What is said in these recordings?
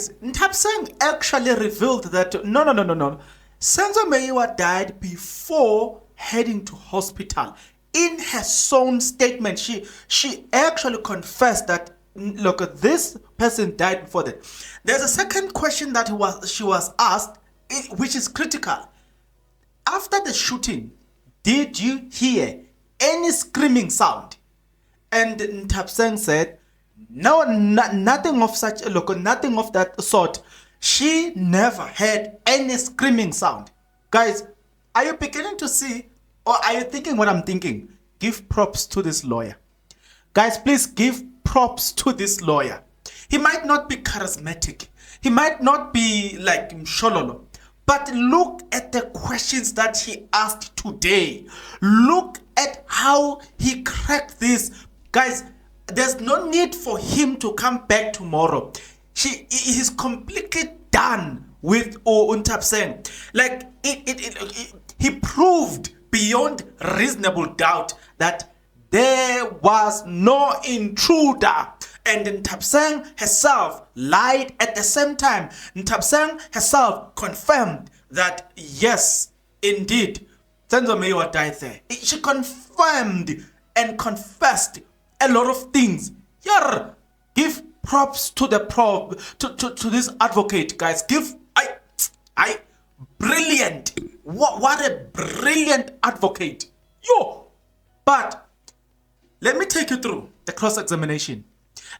guys, Nthabiseng actually revealed that no. Senzo Meyiwa died before heading to hospital. In her own statement, she actually confessed that look, this person died before that. There's a second question that she was asked, which is critical. After the shooting, did you hear any screaming sound? And Nthabiseng said, no, nothing of such. Look, nothing of that sort. She never heard any screaming sound. Guys, are you beginning to see, or are you thinking what I'm thinking? Give props to this lawyer. Guys, please give props to this lawyer. He might not be charismatic. He might not be like Mshololo. But look at the questions that he asked today. Look at how he cracked this. Guys, there's no need for him to come back tomorrow. He's completely done with Nthabiseng. Like, he proved beyond reasonable doubt that there was no intruder. And Nthabiseng herself lied at the same time. Nthabiseng herself confirmed that, yes, indeed, Senzo Meyiwa died there. She confirmed and confessed a lot of things. Yeah, give props to the to this advocate, guys. Brilliant. What a brilliant advocate. Yo. But let me take you through the cross-examination.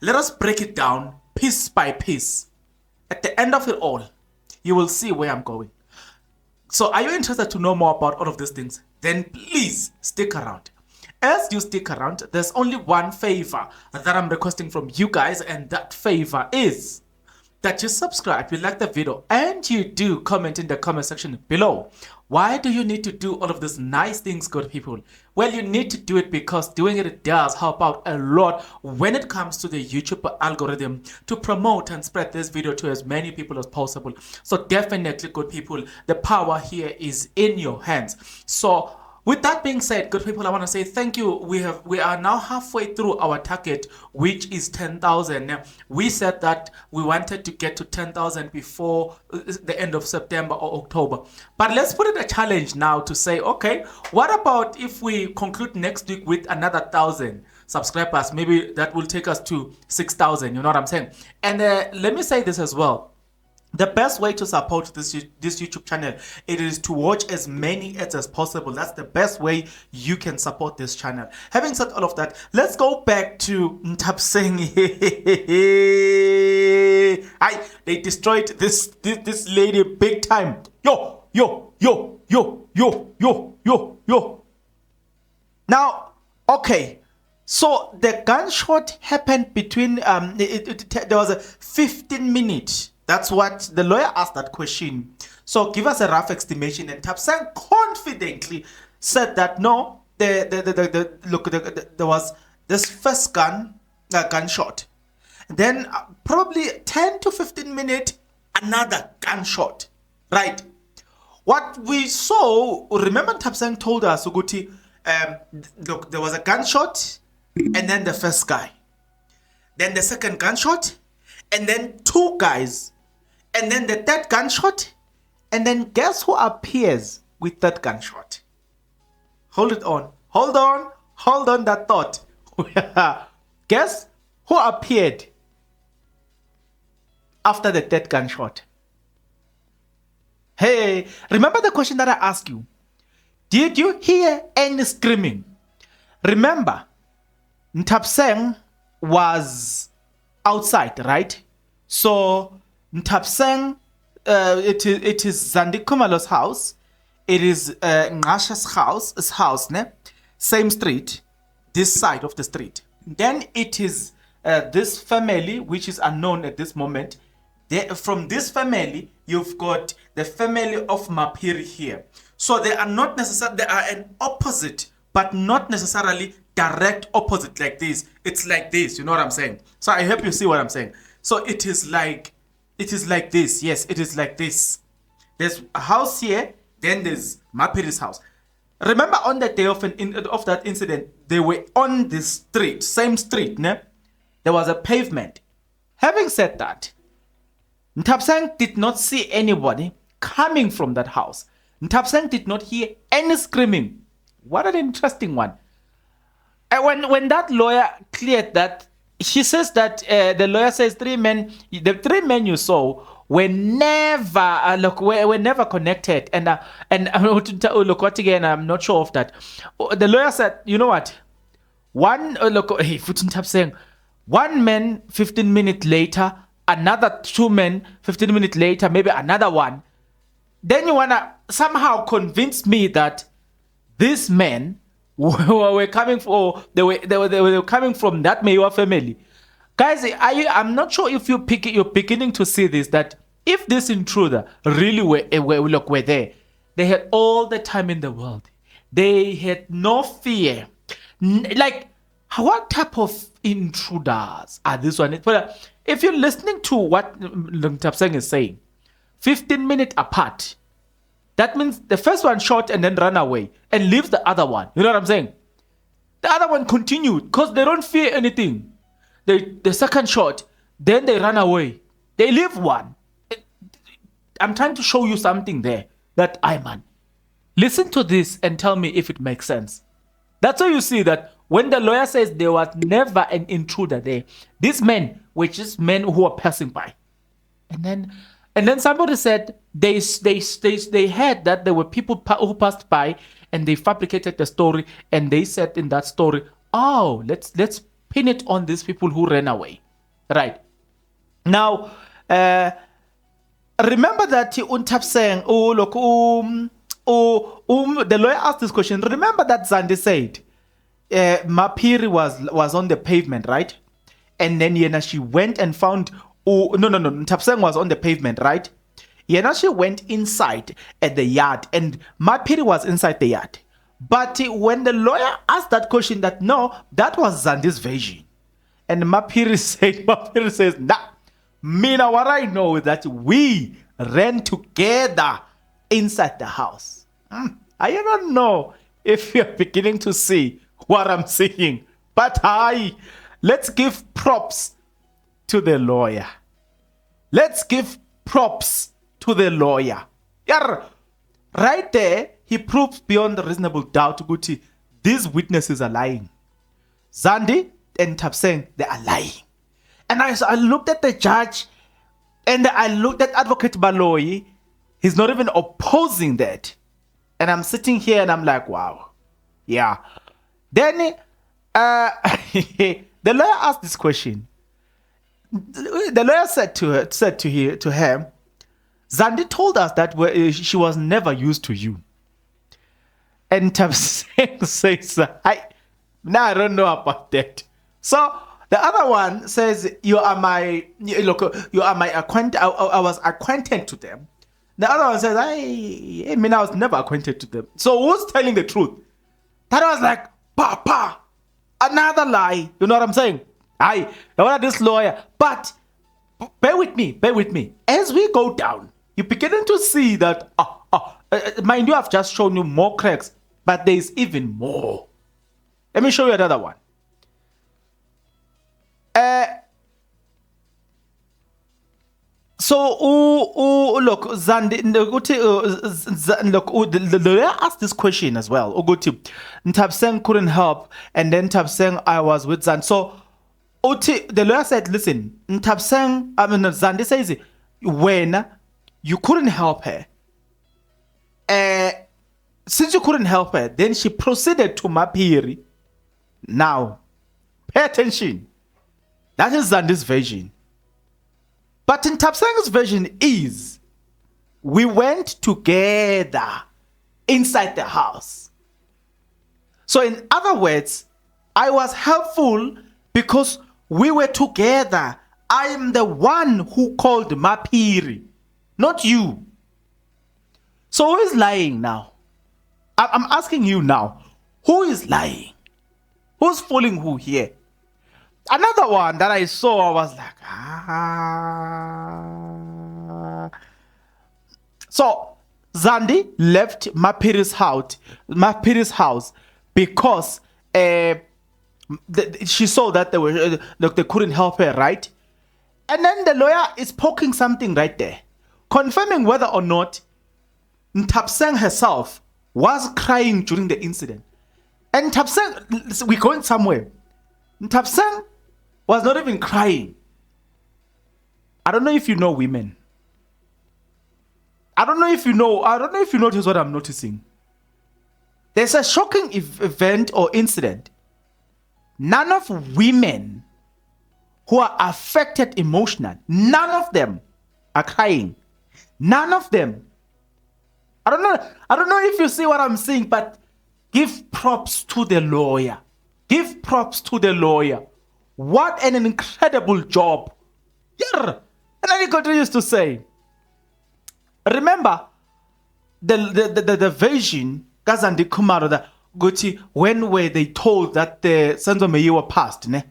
Let us break it down piece by piece. At the end of it all, you will see where I'm going. So are you interested to know more about all of these things? Then please stick around. As you stick around, there's only one favor that I'm requesting from you guys, and that favor is that you subscribe, you like the video, and you do comment in the comment section below. Why do you need to do all of these nice things, good people? Well, you need to do it because doing it does help out a lot when it comes to the YouTube algorithm to promote and spread this video to as many people as possible. So definitely, good people, the power here is in your hands. So with that being said, good people, I want to say thank you. We are now halfway through our target, which is 10,000. We said that we wanted to get to 10,000 before the end of September or October. But let's put it a challenge now to say, okay, what about if we conclude next week with another 1,000 subscribers? Maybe that will take us to 6,000. You know what I'm saying? And let me say this as well. The best way to support this YouTube channel, it is to watch as many ads as possible. That's the best way you can support this channel. Having said all of that, let's go back to Nthabiseng. They destroyed this lady big time. Yo. Now, okay. So the gunshot happened between there was a 15-minute. That's what the lawyer asked that question. So give us a rough estimation. And Nthabiseng confidently said that no, there was this first gunshot. Then probably 10 to 15 minutes, another gunshot. Right. What we saw, remember Nthabiseng told us, Uguti, look, there was a gunshot and then the first guy. Then the second gunshot and then two guys. And then the third gunshot, and then guess who appears with that gunshot? Hold on that thought. Guess who appeared after the third gunshot? Hey, remember the question that I asked you? Did you hear any screaming? Remember, Nthabiseng was outside, right? So Nthabiseng, it is Zandi Khumalos' house. It is Ngasha's house, ne? Same street, this side of the street. Then it is this family, which is unknown at this moment. From this family, you've got the family of Mapiri here. So they are not necessarily, they are an opposite, but not necessarily direct opposite like this. It's like this, you know what I'm saying? So I hope you see what I'm saying. So it is like this. Yes, it is like this. There's a house here, then there's Mapiri's house. Remember on the day of that incident, they were on the street, same street, ne? There was a pavement. Having said that, Nthabiseng did not see anybody coming from that house. Nthabiseng did not hear any screaming. What an interesting one. And when that lawyer cleared that, she says that the lawyer says the three men you saw were never were never connected, and look what again, I'm not sure of that. The lawyer said, you know what, one saying 1 man 15 minutes later, another 2 men 15 minutes later, maybe another one. Then you wanna somehow convince me that these men were coming they were coming from that Mayor family. Guys, I'm not sure if you're beginning to see this, that if this intruder really were there, they had all the time in the world. They had no fear. Like, what type of intruders are this one? If you're listening to what Nthabiseng is saying, 15 minutes apart, that means the first one shot and then run away and leaves the other one. You know what I'm saying? The other one continued because they don't fear anything. The second shot, then they run away. They leave one. I'm trying to show you something there that man. Listen to this and tell me if it makes sense. That's why you see that when the lawyer says there was never an intruder there, these men were just men who were passing by. And then somebody said they heard that there were people who passed by and they fabricated the story, and they said in that story, oh, let's pin it on these people who ran away. Right. Now, remember that Nthabiseng, the lawyer asked this question. Remember that Zandi said Mapiri was on the pavement, right? And then she went and found Nthabiseng was on the pavement, right? She went inside at the yard, and Mapiri was inside the yard. But when the lawyer asked that question, that was Zandi's version. And Mapiri says, nah, Mina, what I know is that we ran together inside the house. I don't know if you're beginning to see what I'm saying, but let's give props to the lawyer. Let's give props to the lawyer. Yeah, right there, he proves beyond a reasonable doubt, Guti, these witnesses are lying. Zandi and Nthabiseng, they are lying. And I looked at the judge, and I looked at Advocate Baloyi. He's not even opposing that. And I'm sitting here and I'm like, wow. Yeah. Then the lawyer asked this question. The lawyer said to her, Zandi told us that she was never used to you. And Nthabiseng says, I don't know about that. So the other one says, you are my acquaintance. I was acquainted to them. The other one says, I was never acquainted to them. So who's telling the truth? That was like, Papa, another lie. You know what I'm saying? This lawyer. But bear with me. As we go down, you're beginning to see that, mind you, I've just shown you more cracks, but there's even more. Let me show you another one. Look, Zandi, the lawyer asked this question as well. Nthabiseng couldn't help, and then Nthabiseng, I was with Zandi. So, the lawyer said, listen, Zandi says, when you couldn't help her, since you couldn't help her, then she proceeded to Mapiri. Now, pay attention. That is Zandi's version. But in Nthabiseng's version is, we went together inside the house. So in other words, I was helpful because we were together. I am the one who called Mapiri, not you. So who is lying now? I'm asking you now, who is lying? Who's fooling who here? Another one that I saw, I was like, So Zandi left Mapiri's house because she saw that they couldn't help her, right? And then the lawyer is poking something right there, confirming whether or not Nthabiseng herself was crying during the incident. And Nthabiseng, we're going somewhere. Nthabiseng was not even crying. I don't know if you know women. I don't know if you notice what I'm noticing. There's a shocking event or incident. None of women who are affected emotionally, none of them are crying. None of them. I don't know if you see what I'm saying, but give props to the lawyer. Give props to the lawyer. What an incredible job. Yeah. And then he continues to say, remember the vision, Kazandi Kumaro, the Gucci, when were they told that the Senzo Meyiwa passed, ne?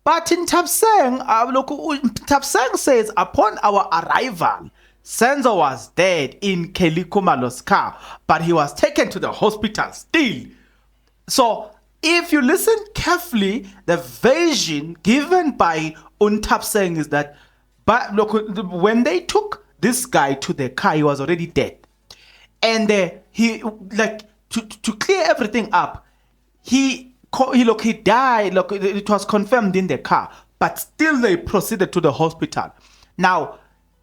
But in Nthabiseng, Nthabiseng says, upon our arrival, Senzo was dead in Khumalos' car, but he was taken to the hospital still. So, if you listen carefully, the version given by Nthabiseng is that, but look, when they took this guy to the car, he was already dead, and he like to clear everything up, he died. Look, it was confirmed in the car, but still they proceeded to the hospital. Now,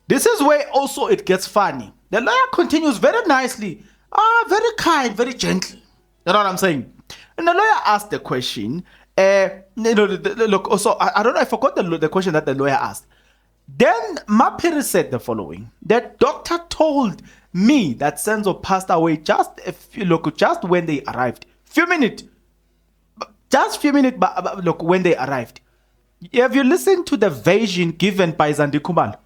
this is where also it gets funny. The lawyer continues very nicely, very kind, very gentle. You know what I'm saying? And the lawyer asked the question. Look, also, I don't know, I forgot the question that the lawyer asked. Then Mapiri said the following: the doctor told me that Senzo passed away just when they arrived. Few minutes, look, when they arrived. Have you listened to the version given by Zandi Khumalo?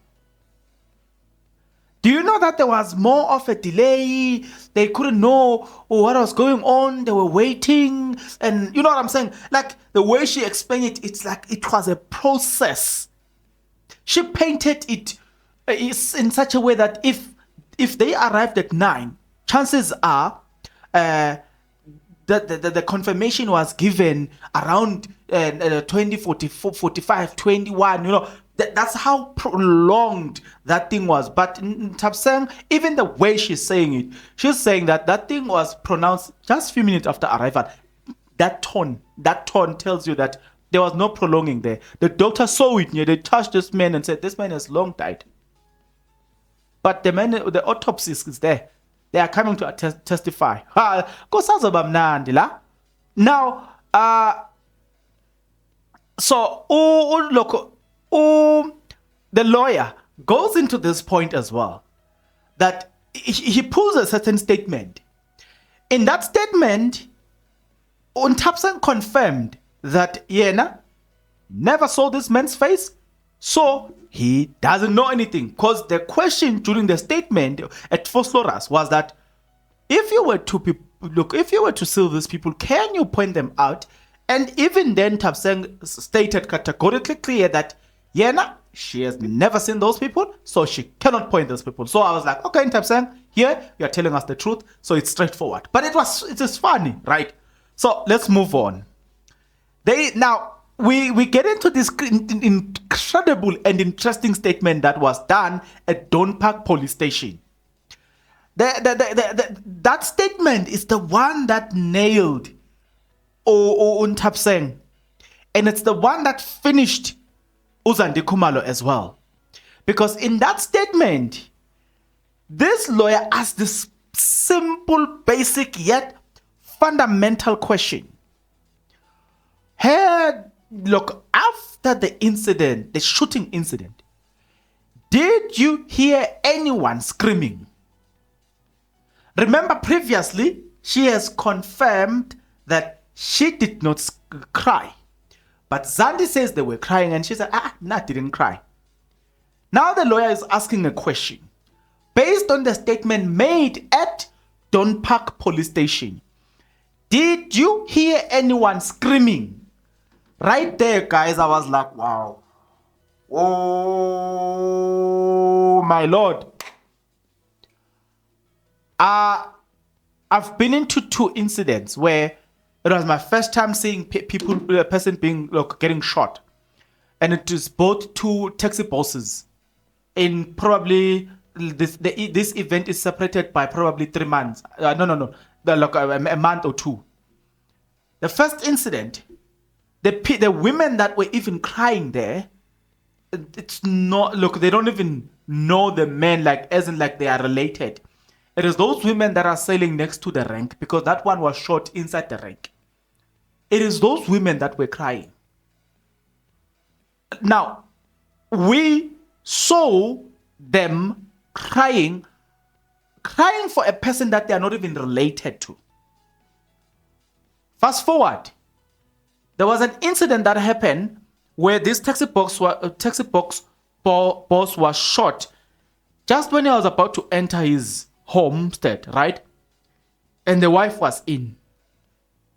Do you know that there was more of a delay? They couldn't know what was going on. They were waiting. And you know what I'm saying? Like the way she explained it, it's like it was a process. She painted it in such a way that if they arrived at 9, chances are that the confirmation was given around 20, 45, 21, you know. That's how prolonged that thing was. But Nthabiseng, even the way she's saying it, she's saying that thing was pronounced just a few minutes after arrival. That tone tells you that there was no prolonging there. The doctor saw it, they touched this man and said, this man has long died. But the autopsy is there. They are coming to testify. Now, the lawyer goes into this point as well, that he pulls a certain statement. In that statement, Nthabiseng confirmed that Yena never saw this man's face, so he doesn't know anything. Because the question during the statement at Fosloras was that if you were to see these people, can you point them out? And even then, Nthabiseng stated categorically clear that Yena, she has never seen those people, so she cannot point those people. So I was like, okay, Nthabiseng, here you are telling us the truth, so it's straightforward. But it is funny, right? So let's move on. We get into this incredible and interesting statement that was done at Don Park Police Station. That statement is the one that nailed Nthabiseng, and it's the one that finished Uzandi Khumalo as well. Because in that statement, this lawyer asked this simple, basic, yet fundamental question. Look, after the incident, the shooting incident, did you hear anyone screaming? Remember previously, she has confirmed that she did not cry. But Zandi says they were crying and she said, didn't cry. Now the lawyer is asking a question. Based on the statement made at Don Park Police Station, did you hear anyone screaming? Right there, guys, I was like, wow. Oh, my Lord. I've been into 2 incidents where it was my first time seeing a person being getting shot. and it is both two taxi bosses. In probably this event is separated by probably 3 months. No. Like a month or two. The first incident, the women that were even crying there, it's not, look, they don't even know the men, like as in like they are related. It is those women that are sailing next to the rank, because that one was shot inside the rank. It is those women that were crying. Now, we saw them crying for a person that they are not even related to. Fast forward, there was an incident that happened where this taxi boss was shot just when he was about to enter his homestead, right? And the wife was in.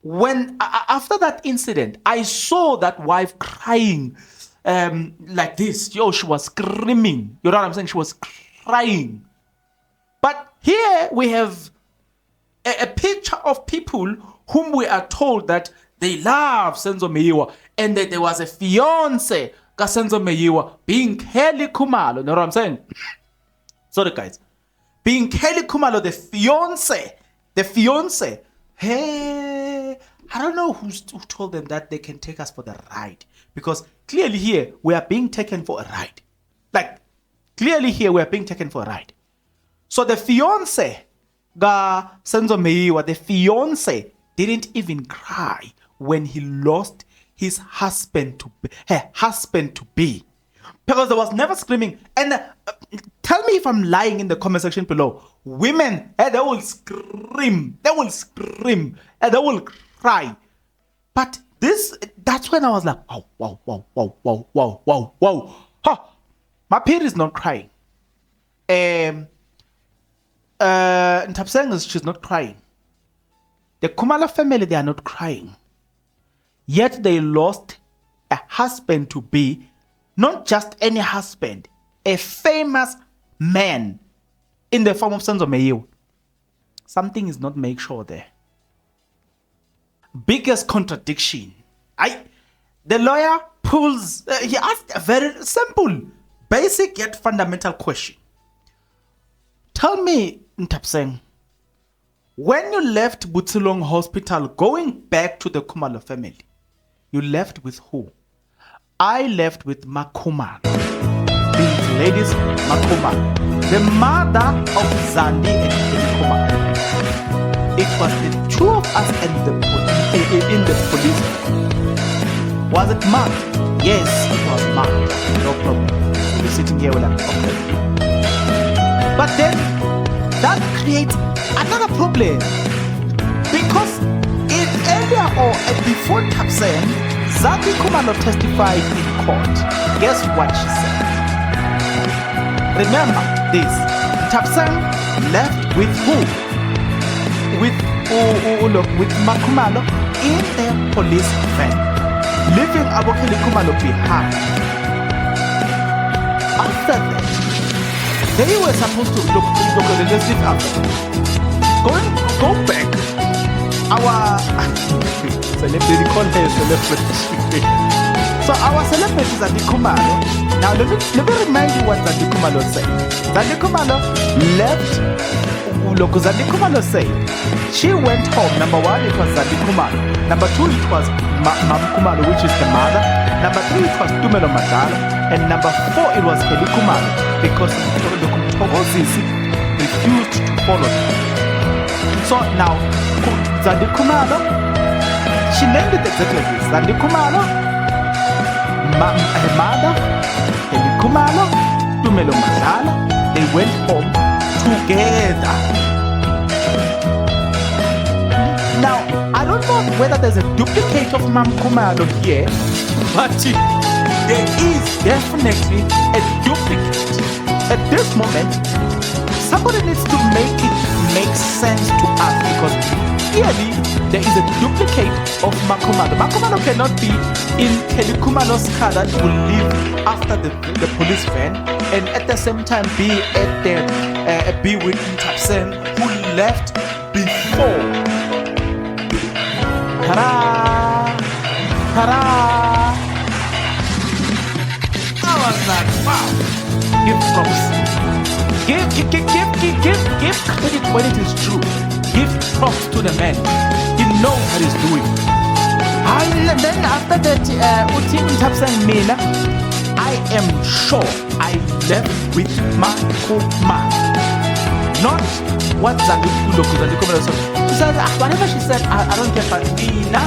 When after that incident, I saw that wife crying like this. Yo, she was screaming. You know what I'm saying? She was crying. But here we have a picture of people whom we are told that they love Senzo Meyiwa, and that there was a fiance ka Senzo Meyiwa being Kelly Khumalo. You know what I'm saying? Sorry guys. Being Kelly Khumalo, the fiance. Hey, I don't know who told them that they can take us for the ride. Because clearly here, we are being taken for a ride. Like, clearly here, we are being taken for a ride. So the fiance, ga Senzo Meyiwa, the fiance didn't even cry when he lost his husband to be. Because there was never screaming. And tell me if I'm lying in the comment section below. Women, they will scream. They will scream. And they will cry. But that's when I was like, wow. Huh. My period is not crying. Nthabiseng, she's not crying. The Khumalo family, they are not crying. Yet they lost a husband to be, not just any husband, a famous man in the form of Senzo Meyiwa. Something is not make sure there. Biggest contradiction. The lawyer pulls, he asked a very simple, basic yet fundamental question. Tell me, Nthabiseng, when you left Butsilong Hospital going back to the Khumalo family, you left with who? I left with Makhumalo, these ladies Makhumalo, the mother of Zandi and Khumalo. It was the two of us in the police. Was it marked? Yes, it was marked. No problem. We're sitting here with okay. But then that creates another problem, because earlier or before Nthabiseng, Zandi Khumalo testified in court. Guess what she said? Remember this. Nthabiseng left with who? With Makhumalo in a police van, leaving Abokele Khumalo behind. After that, they were supposed to look at the leave after. Go back. Our celebrity, call her celebrity. So our celebrity Zandi Khumalo. Now let me remind you what Zandi Khumalo said. Zandi Khumalo left. Zandi Khumalo said she went home. Number one, it was Zandi Khumalo. Number two, it was Mam Khumalo, which is the mother. Number three, it was Tumelo Madala. And number four, it was Kelly Khumalo, because Nthabiseng refused to follow them. So now, Zandi Khumalo, she named it exactly this. Zandi Khumalo, her mother, Kelly Khumalo, Tumelo Madala, they went home together. Now, I don't know whether there's a duplicate of Mam Khumalo here, but there is definitely a duplicate. At this moment, somebody needs to make it make sense to us, because clearly there is a duplicate of Makhumalo. Makhumalo cannot be in Kelly Khumalo's car that will leave after the police van, and at the same time be with Nthabiseng, who left before. Ta-da! Ta-da! like, wow, give props. Give credit when it is true. Give props to the man. He knows what he's doing. And then after that, Nthabiseng Mina, I am sure I left with my man. Not what Zalikulo said. She said, whatever she said, I don't care about Mina.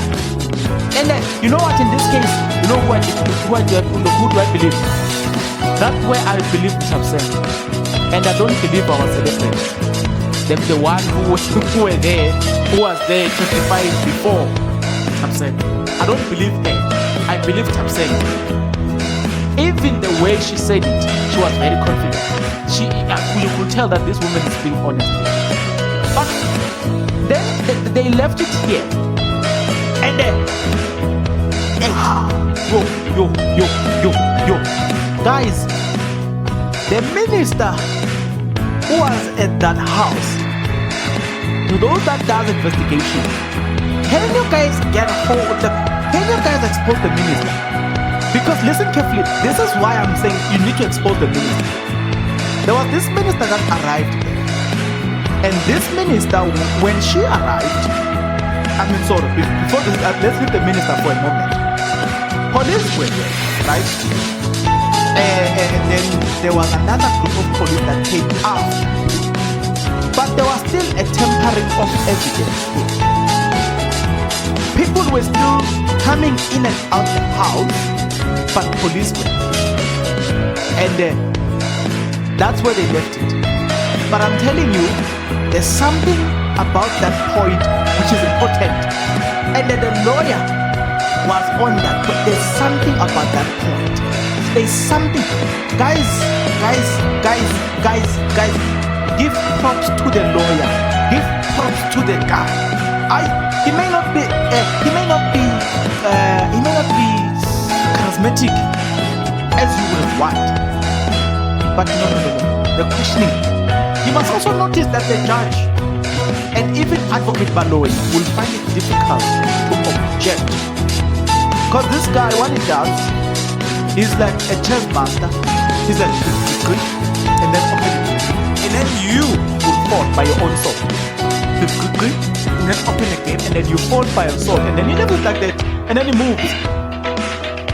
And then, you know what, in this case, you know who do I believe? That's where I believe Nthabiseng. And I don't believe our celebrity. The one who was there, who was there testifying before Nthabiseng. I don't believe her. I believe Nthabiseng. Even the way she said it, she was very confident. You could tell that this woman is being honest. But then they left it here. And then, yo. Guys, the minister who was at that house, to those that does investigation, can you guys get hold of can you guys expose the minister? Because listen carefully, this is why I'm saying you need to expose the minister. There was this minister that arrived there. And this minister, when she arrived, before this, let's leave the minister for a moment. Police were there, right? And then there was another group of police that came after. But there was still a tempering of evidence here. People were still coming in and out the house, but police were there. And that's where they left it. But I'm telling you, there's something about that point which is important. And then the lawyer was on that, but there's something about that point. There's something. Guys, give props to the lawyer. Give props to the guy. He may not be charismatic as you would want. But no. The questioning. You must also notice that the judge and even Advocate Baloy will find it difficult to object. Because this guy, what he does, he's like a chess master. He's like, good, and then open it. And then you will fall by your own sword. Good, and then open again, and then you fall by your sword. And then you leave it like that, and then he moves.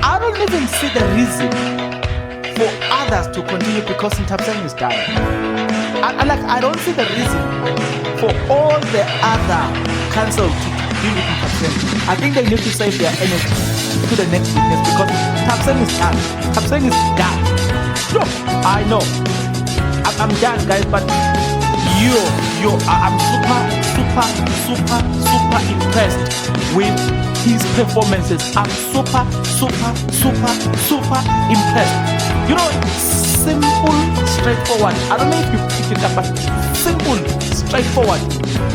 I don't even see the reason for others to continue because Nthabiseng is dying. I don't see the reason for all the other council to deal with Nthabiseng. I think they need to save their energy to the next witness because Nthabiseng is done. Nthabiseng is done. Look, I know. I'm done, guys, but I'm super impressed with his performances. I'm super impressed. You know, simple, straightforward. I don't know if you pick it up, but simple, straightforward.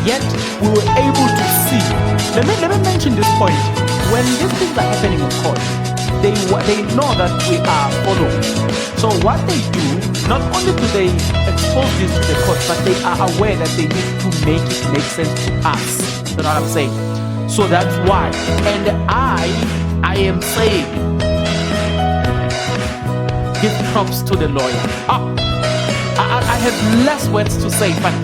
Yet we were able to see. Let me mention this point. When these things are happening in court, they know that we are following. So what they do, not only do they expose this to the court, but they are aware that they need to make it make sense to us. You know what I'm saying? So that's why. And I am saying, give props to the lawyer. I have less words to say, but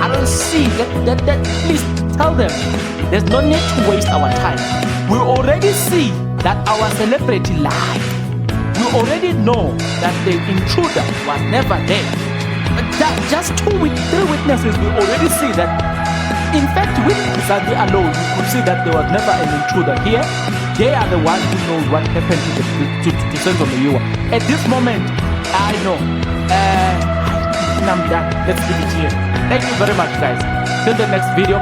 I don't see that. Please tell them there's no need to waste our time. We already see that our celebrity lied. We already know that the intruder was never there. But that just 3 witnesses, we already see that. In fact, with Zandi alone, you could see that there was never an intruder here. They are the ones who know what happened to Sezo. At this moment, I know. I'm done. Let's leave it here. Thank you very much, guys. Till the next video.